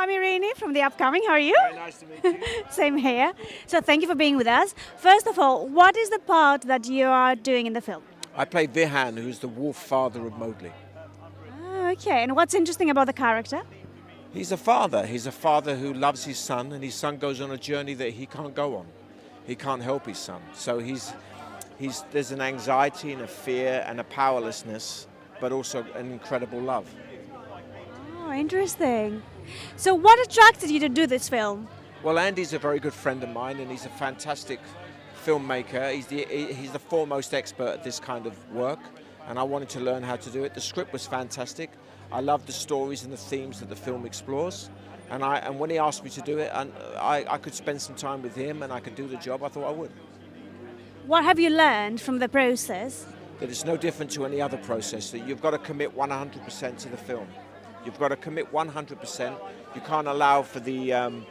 I'm Eirini from the upcoming. How are you? Very nice to meet you. Same here. So thank you for being with us. First of all, what is the part that you are doing in the film? I play Vihan, who's the wolf father of Mowgli. Okay, and what's interesting about the character? He's a father. He's a father who loves his son, and his son goes on a journey that he can't go on. He can't help his son. So there's an anxiety and a fear and a powerlessness, but also an incredible love. Oh, interesting. So what attracted you to do this film? Well, Andy's a very good friend of mine, and he's a fantastic filmmaker. He's the foremost expert at this kind of work, and I wanted to learn how to do it. The script was fantastic. I love the stories and the themes that the film explores. And when he asked me to do it, and I could spend some time with him and I could do the job, I thought I would. What have you learned from the process? That it's no different to any other process, that you've got to commit 100% to the film. You've got to commit 100%. You can't allow for the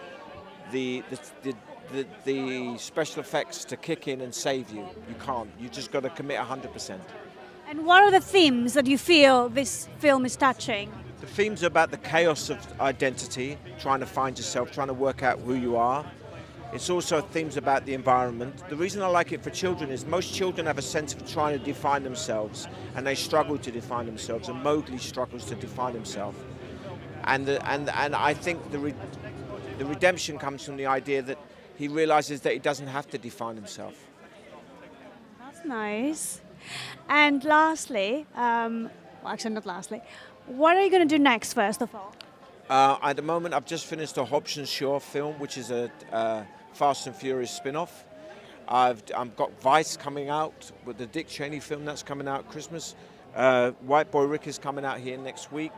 special effects to kick in and save you. You can't. You just got to commit 100%. And what are the themes that you feel this film is touching? The themes are about the chaos of identity, trying to find yourself, trying to work out who you are. It's also themes about the environment. The reason I like it for children is most children have a sense of trying to define themselves, and they struggle to define themselves, and Mowgli struggles to define himself. And I think the redemption comes from the idea that he realizes that he doesn't have to define himself. That's nice. And lastly, actually not lastly, what are you going to do next, first of all? At the moment, I've just finished a Hobson Shaw film, which is a Fast and Furious spin-off. I've got Vice coming out with the Dick Cheney film that's coming out at Christmas. White Boy Rick is coming out here next week.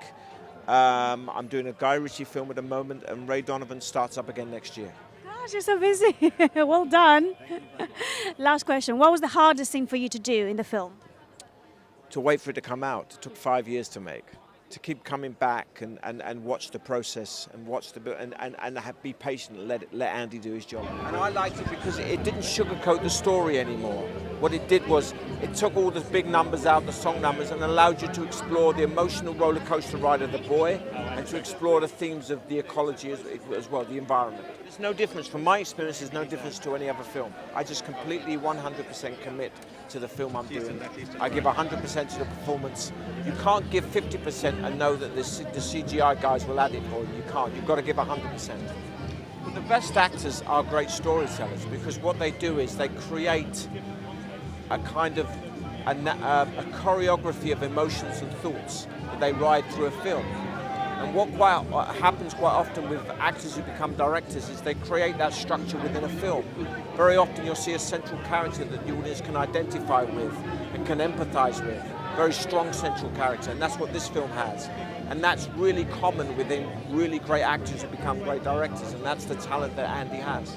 I'm doing a Guy Ritchie film at the moment, and Ray Donovan starts up again next year. Gosh, you're so busy. Well done. Last question. What was the hardest thing for you to do in the film? To wait for it to come out. It took 5 years to make. To keep coming back and watch the process and watch be patient and let Andy do his job. And I liked it because it didn't sugarcoat the story anymore. What it did was it took all the big numbers out, the song numbers, and allowed you to explore the emotional roller coaster ride of the boy and to explore the themes of the ecology as well, the environment. There's no difference, from my experience, there's no difference to any other film. I just completely 100% commit to the film I'm doing. I give 100% to the performance. You can't give 50% and know that the CGI guys will add it for you. You can't. You've got to give 100%. But the best actors are great storytellers because what they do is they create a kind of a choreography of emotions and thoughts that they ride through a film. And what happens quite often with actors who become directors is they create that structure within a film. Very often you'll see a central character that the audience can identify with and can empathize with. Very strong central character, and that's what this film has. And that's really common within really great actors who become great directors, and that's the talent that Andy has.